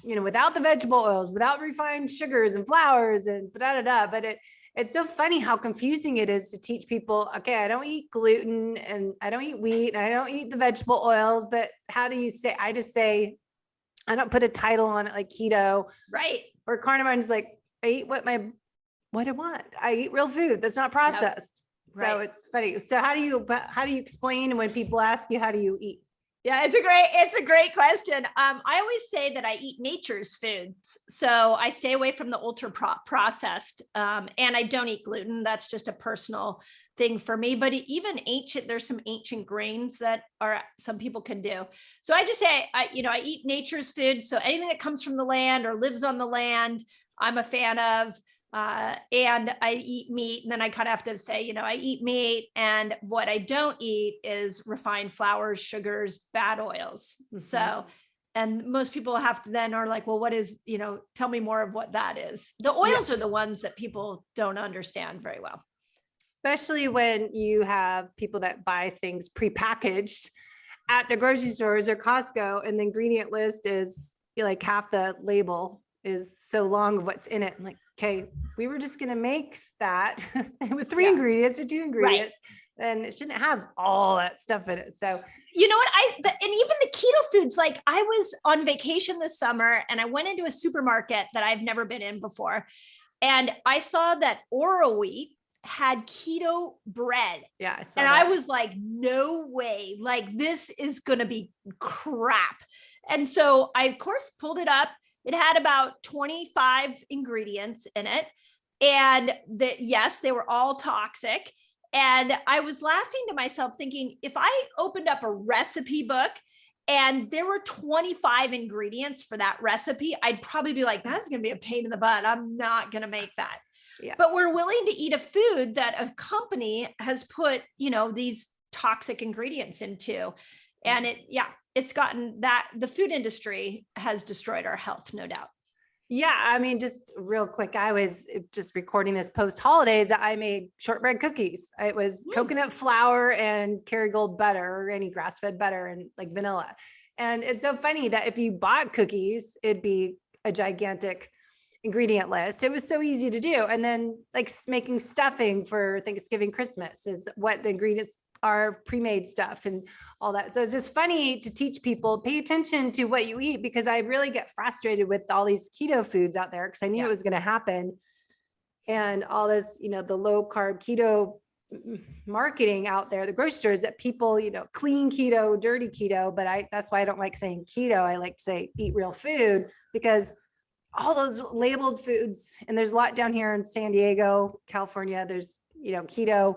without the vegetable oils, without refined sugars and flours and but it's so funny how confusing it is to teach people, okay, I don't eat gluten, and I don't eat wheat, and I don't eat the vegetable oils, but how do you say? I just say, I don't put a title on it like keto, right? Or carnivore. I'm just like, I eat what I want. I eat real food that's not processed. Yep. So it's funny. So how do you explain when people ask you, how do you eat? Yeah, it's a great question. I always say that I eat nature's foods. So I stay away from the ultra processed, and I don't eat gluten. That's just a personal thing for me. But even there's some ancient grains that some people can do. So I just say, I eat nature's food. So anything that comes from the land or lives on the land, I'm a fan of. And I eat meat, and then I kind of have to say, I eat meat, and what I don't eat is refined flours, sugars, bad oils. Mm-hmm. So, and most people have to then are like, well, what is, tell me more of what that is. The oils are the ones that people don't understand very well. Especially when you have people that buy things prepackaged at the grocery stores or Costco, and the ingredient list is like half the label is so long of what's in it. I'm like, okay, we were just going to make that with 3 ingredients or 2 ingredients, then it shouldn't have all that stuff in it. So, you know what, and even the keto foods, like I was on vacation this summer and I went into a supermarket that I've never been in before. And I saw that Oro Wheat had keto bread. Yeah. I was like, no way, like this is going to be crap. And so I, of course, pulled it up. It had about 25 ingredients in it. And yes, they were all toxic. And I was laughing to myself thinking, if I opened up a recipe book and there were 25 ingredients for that recipe, I'd probably be like, that's going to be a pain in the butt. I'm not going to make that. Yeah. But we're willing to eat a food that a company has put, these toxic ingredients into. And it's gotten that the food industry has destroyed our health, no doubt. Yeah. I mean, just real quick, I was just recording this post holidays that I made shortbread cookies. It was coconut flour and Kerrygold butter, or any grass-fed butter, and like vanilla. And it's so funny that if you bought cookies, it'd be a gigantic ingredient list. It was so easy to do. And then like making stuffing for Thanksgiving, Christmas is what the ingredients are, pre-made stuff and all that. So it's just funny to teach people, pay attention to what you eat, because I really get frustrated with all these keto foods out there, because I knew it was going to happen. And all this, the low carb keto marketing out there, the grocery stores, that people, clean keto, dirty keto. But that's why I don't like saying keto. I like to say eat real food, because all those labeled foods, and there's a lot down here in San Diego, California, there's, keto,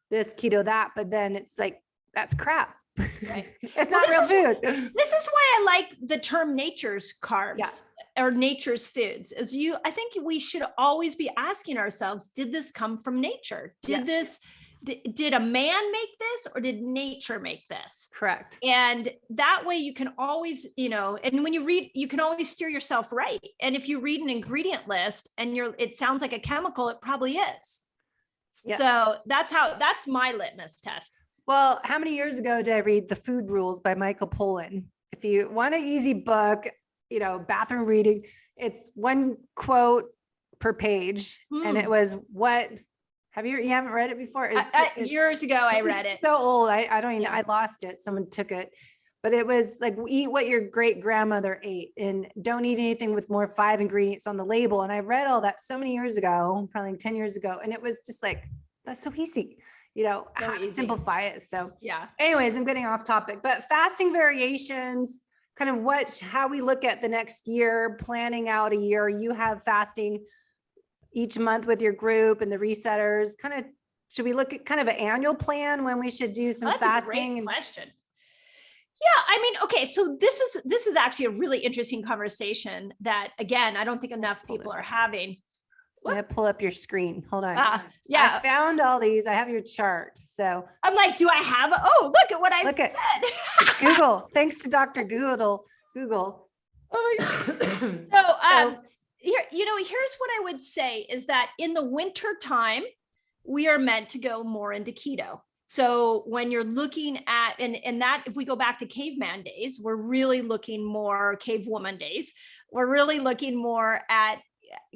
this, keto, that, but then it's like, that's crap. Right. It's not real food. This is why I like the term nature's carbs or nature's foods. I think we should always be asking ourselves, did this come from nature? Did a man make this, or did nature make this? Correct. And that way you can always, and when you read, you can always steer yourself right. And if you read an ingredient list and it sounds like a chemical, it probably is. Yep. So that's my litmus test. Well, how many years ago did I read The Food Rules by Michael Pollan? If you want an easy book, bathroom reading, it's 1 quote per page. And it was you haven't read it before? Years ago, I read it. So old. I don't even, I lost it. Someone took it, but it was like, eat what your great grandmother ate, and don't eat anything with more 5 ingredients on the label. And I read all that so many years ago, probably 10 years ago. And it was just like, that's so easy, simplify it. So anyways, I'm getting off topic, but fasting variations, kind of how we look at the next year, planning out a year. You have fasting each month with your group and the resetters. Kind of, should we look at kind of an annual plan when we should do some fasting? That's a great question. Yeah, I mean, okay, so this is actually a really interesting conversation that, again, I don't think enough people are having. I'm gonna pull up your screen. Hold on. I found all these. I have your chart. So I'm like, do I have? Look at what I said. Google. Thanks to Dr. Google. Oh my God. Here's what I would say is that in the winter time, we are meant to go more into keto. So when you're looking at, and that, if we go back to caveman days, we're really looking more, cavewoman days, we're really looking more at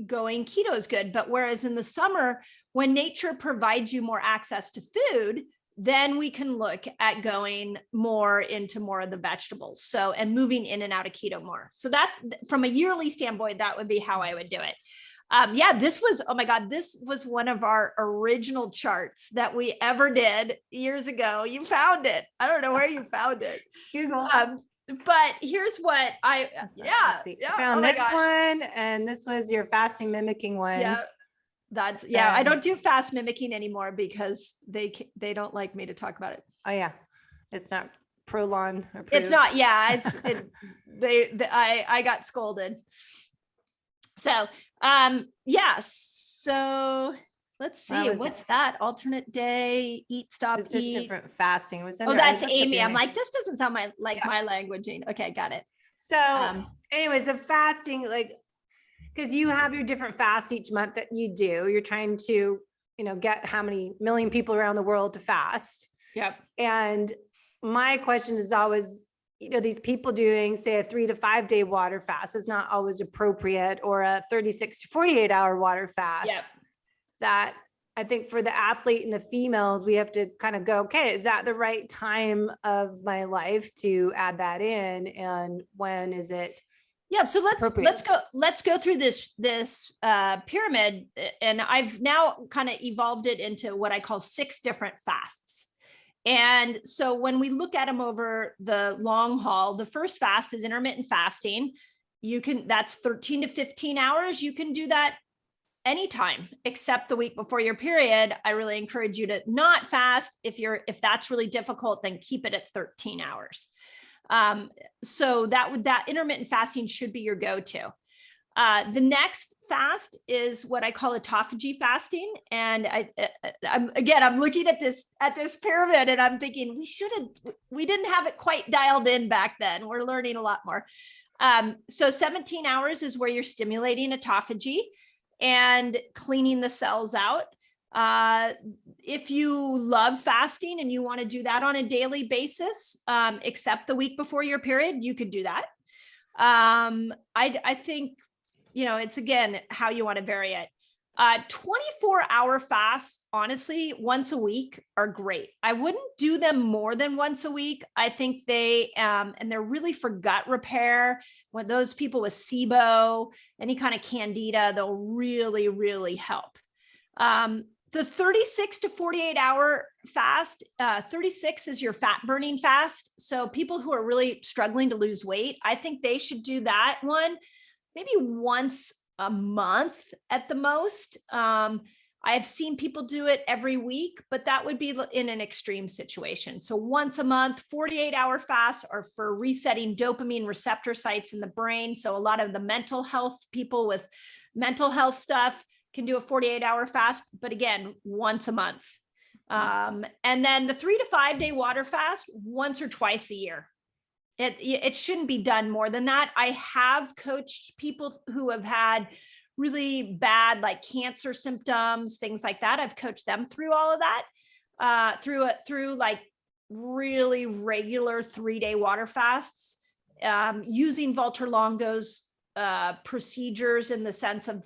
going keto is good. But whereas in the summer, when nature provides you more access to food, then we can look at going more into more of the vegetables. So, and moving in and out of keto more. So that's, from a yearly standpoint, that would be how I would do it. This was, oh my God, this was one of our original charts that we ever did years ago. You found it. I don't know where you found it. Google. But here's what I found this one, and this was your fasting mimicking one. Yeah, I don't do fast mimicking anymore because they don't like me to talk about it. Oh yeah, it's not Prolon approved. It's not. Yeah, I got scolded. So Yeah. So let's see. was What's it? that? Alternate day, eat, stop, It's just eat. different fasting. It was Oh, under, that's I looked up Amy. your I'm name. like, this doesn't sound like Yeah. my languaging. Okay, got it. So anyways, the fasting, like, because you have your different fasts each month that you do, you're trying to, get how many million people around the world to fast. Yep. And my question is always, these people doing, say, a 3 to 5 day water fast is not always appropriate, or a 36 to 48 hour water fast. Yep. That I think for the athlete and the females, we have to kind of go, okay, is that the right time of my life to add that in? And when is it? Yeah. So let's go through this pyramid. And I've now kind of evolved it into what I call 6 different fasts. And so when we look at them over the long haul, the first fast is intermittent fasting. That's 13 to 15 hours. You can do that anytime except the week before your period. I really encourage you to not fast. If that's really difficult, then keep it at 13 hours. So that intermittent fasting should be your go-to. The next fast is what I call autophagy fasting. And I'm looking at this pyramid and I'm thinking we didn't have it quite dialed in back then. We're learning a lot more. So 17 hours is where you're stimulating autophagy and cleaning the cells out. If you love fasting and you want to do that on a daily basis, except the week before your period, you could do that. I think, it's again, how you want to vary it. 24-hour fasts, honestly, once a week are great. I wouldn't do them more than once a week. I think and they're really for gut repair. When those people with SIBO, any kind of candida, they'll really, really help. The 36 to 48 hour fast, 36 is your fat burning fast. So people who are really struggling to lose weight, I think they should do that one maybe once a month at the most. I've seen people do it every week, but that would be in an extreme situation. So once a month, 48-hour fasts are for resetting dopamine receptor sites in the brain. So a lot of the mental health people with mental health stuff can do a 48-hour fast, but again, once a month. And then the 3 to 5 day water fast once or twice a year. It shouldn't be done more than that. I have coached people who have had really bad, like cancer symptoms, things like that. I've coached them through all of that, through like really regular 3-day water fasts, using Walter Longo's procedures in the sense of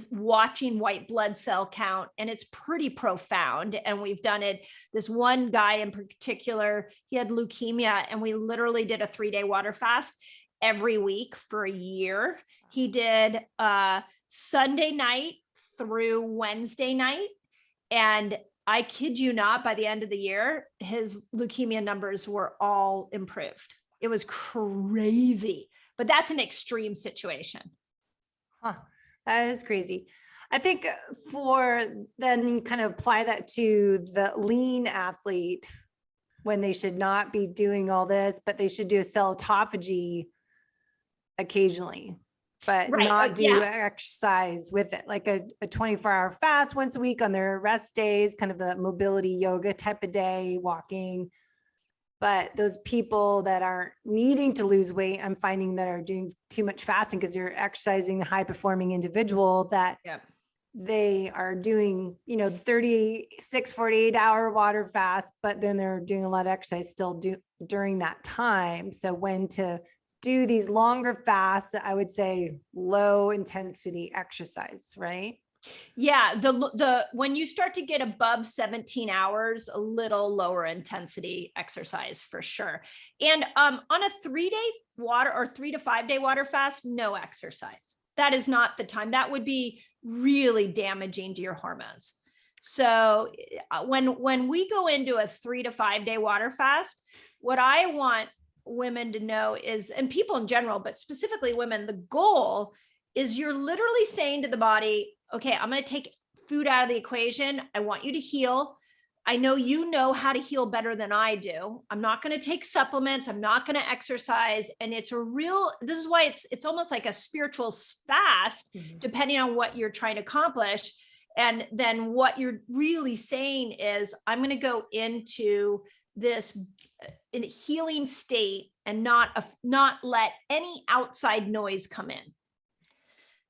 watching white blood cell count. And it's pretty profound. And we've done it. This one guy in particular, he had leukemia, and we literally did a 3-day water fast every week for a year. He did Sunday night through Wednesday night. And I kid you not, by the end of the year, his leukemia numbers were all improved. It was crazy, but that's an extreme situation. Huh. That is crazy. I think for then you kind of apply that to the lean athlete, when they should not be doing all this, but they should do a cell autophagy occasionally, but not do exercise with it, like a 24-hour fast once a week on their rest days, kind of a mobility yoga type of day, walking. But those people that aren't needing to lose weight, I'm finding that are doing too much fasting because you're exercising the high performing individual, that they are doing, 36, 48 hour water fast, but then they're doing a lot of exercise still during that time. So when to do these longer fasts, I would say low intensity exercise, right? Yeah, when you start to get above 17 hours, a little lower intensity exercise for sure. And on a 3-day water or 3 to 5 day water fast, no exercise. That is not the time. That would be really damaging to your hormones. So when we go into a 3 to 5 day water fast, what I want women to know is, and people in general, but specifically women, the goal is you're literally saying to the body, okay, I'm going to take food out of the equation. I want you to heal. I know you know how to heal better than I do. I'm not going to take supplements. I'm not going to exercise. And it's this is why it's almost like a spiritual fast, depending on what you're trying to accomplish. And then what you're really saying is, I'm going to go into this in a healing state and not let any outside noise come in.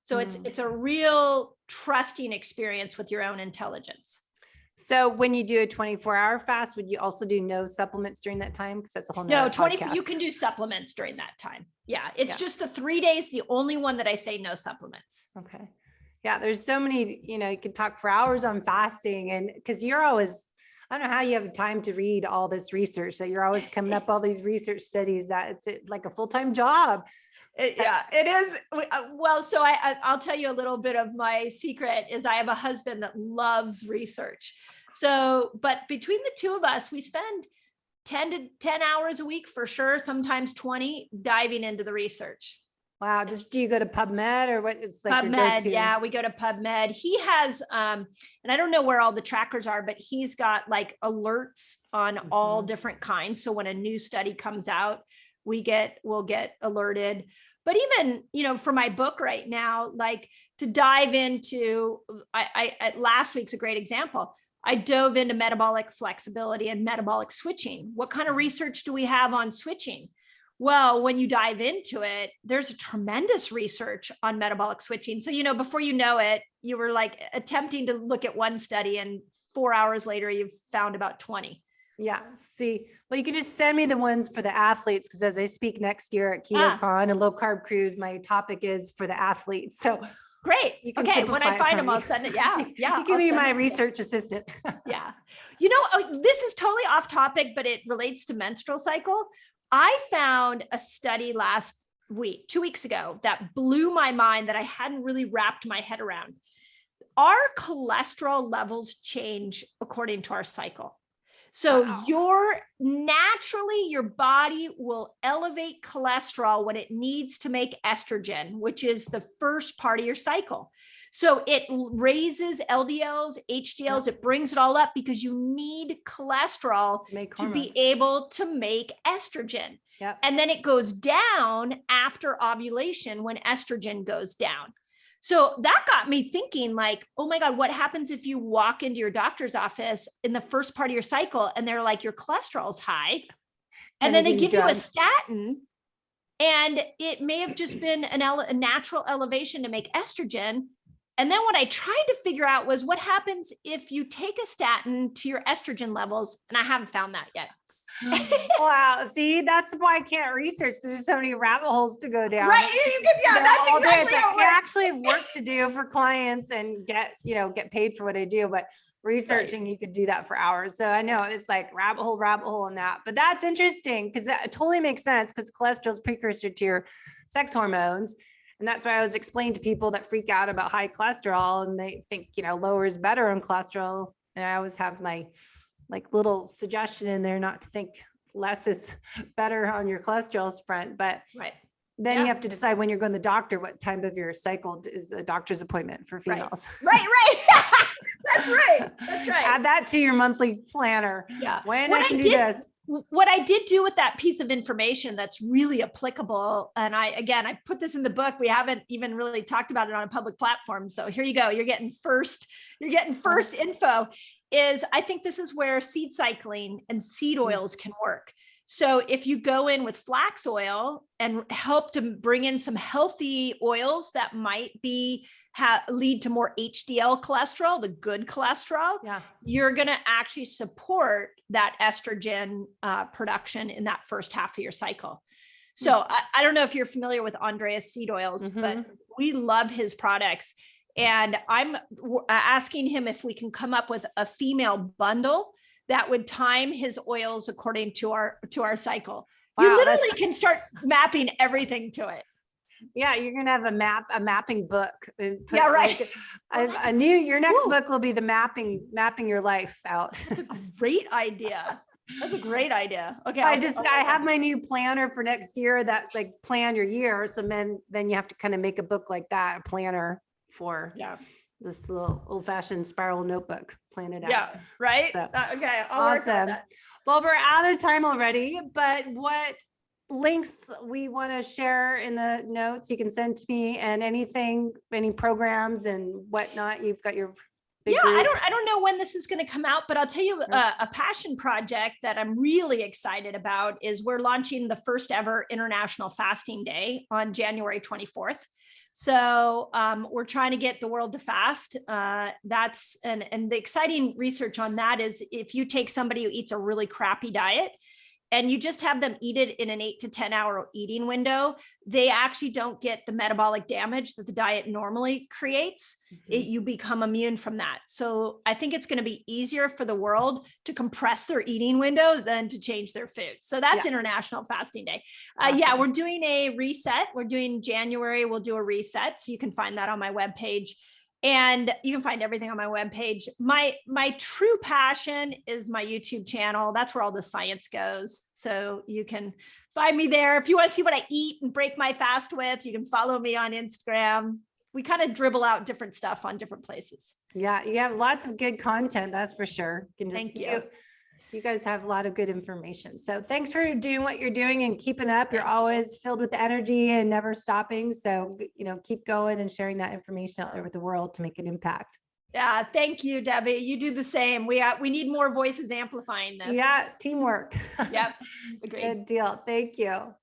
So it's a real trusting experience with your own intelligence. So when you do a 24-hour fast, would you also do no supplements during that time? Because that's a whole nother podcast. You can do supplements during that time. Yeah. It's just the 3 days, the only one that I say no supplements. Okay. Yeah. There's so many, you could talk for hours on fasting, and because you're always, I don't know how you have time to read all this research, that you're always coming up all these research studies, that it's like a full-time job. It is. Well, so I'll tell you a little bit of my secret is I have a husband that loves research. So, but between the two of us, we spend 10 hours a week for sure, sometimes 20, diving into the research. Wow. Do you go to PubMed or what? It's like PubMed. Yeah, we go to PubMed. He has, and I don't know where all the trackers are, but he's got like alerts on all different kinds. So when a new study comes out, we'll get alerted. But even, for my book right now, like to dive into, last week's a great example. I dove into metabolic flexibility and metabolic switching. What kind of research do we have on switching? Well, when you dive into it, there's a tremendous research on metabolic switching. So, before you know it, you were like attempting to look at one study, and 4 hours later, you've found about 20. Yeah. See, well, you can just send me the ones for the athletes, because as I speak next year at KetoCon and Low Carb Cruise, my topic is for the athletes. So great. Okay. When I find them, I'll send it. Yeah. Yeah. You can be my research assistant. Yeah. This is totally off topic, but it relates to menstrual cycle. I found a study 2 weeks ago that blew my mind, that I hadn't really wrapped my head around. Our cholesterol levels change according to our cycle. So your body will elevate cholesterol when it needs to make estrogen, which is the first part of your cycle. So it raises LDLs, HDLs, it brings it all up because you need cholesterol to be able to make estrogen. Yep. And then it goes down after ovulation when estrogen goes down. So that got me thinking, like, oh my God, what happens if you walk into your doctor's office in the first part of your cycle and they're like, your cholesterol's high. And then they give you a statin, and it may have just been a natural elevation to make estrogen. And then what I tried to figure out was what happens if you take a statin to your estrogen levels. And I haven't found that yet. Wow. See, that's why I can't research. There's so many rabbit holes to go down. Right. That's exactly how it works. I actually have work to do for clients and get paid for what I do, but researching, you could do that for hours. So I know it's like rabbit hole in that, but that's interesting because that totally makes sense, because cholesterol is precursor to your sex hormones. And that's why I was explaining to people that freak out about high cholesterol and they think, lower is better on cholesterol. And I always have my little suggestion in there, not to think less is better on your cholesterol front, but then you have to decide when you're going to the doctor, what time of your cycle is a doctor's appointment for females. Right. That's right. Add that to your monthly planner. Yeah. When I can do this. What I did do with that piece of information that's really applicable, and I put this in the book. We haven't even really talked about it on a public platform. So here you go. You're getting first info. Is I think this is where seed cycling and seed oils can work. So if you go in with flax oil and help to bring in some healthy oils that might lead to more HDL cholesterol, the good cholesterol, you're going to actually support that estrogen production in that first half of your cycle. So I don't know if you're familiar with Andreas seed oils, but we love his products. And I'm asking him if we can come up with a female bundle that would time his oils according to our cycle. Wow, you literally can start mapping everything to it. Yeah, you're gonna have a mapping book. Yeah, right. Your next book will be the mapping your life out. That's a great idea. Okay. I have my new planner for next year. That's like plan your year. So then you have to kind of make a book like that, a planner for this little old-fashioned spiral notebook, plan it out. Yeah. Right. So, Okay. I'll work on awesome. that. Well, we're out of time already, but what links we want to share in the notes you can send to me, and anything, any programs and whatnot. You've got your big Yeah, group. I don't know when this is going to come out, but I'll tell you a passion project that I'm really excited about is we're launching the first ever International Fasting Day on January 24th. So we're trying to get the world to fast. That's and the exciting research on that is if you take somebody who eats a really crappy diet and you just have them eat it in an 8 to 10 hour eating window, they actually don't get the metabolic damage that the diet normally creates. You become immune from that. So I think it's going to be easier for the world to compress their eating window than to change their food. So that's International Fasting Day. Awesome. Yeah, we're doing a reset. We're doing January. We'll do a reset. So you can find that on my webpage. And you can find everything on my webpage. My true passion is my YouTube channel. That's where all the science goes. So you can find me there. If you want to see what I eat and break my fast with, you can follow me on Instagram. We kind of dribble out different stuff on different places. Yeah, you have lots of good content, that's for sure. You can just, Thank you. You guys have a lot of good information. So thanks for doing what you're doing and keeping up. You're always filled with energy and never stopping. So, keep going and sharing that information out there with the world to make an impact. Yeah, thank you, Debbie. You do the same. We need more voices amplifying this. Yeah, teamwork. Yep, agreed. Good deal. Thank you.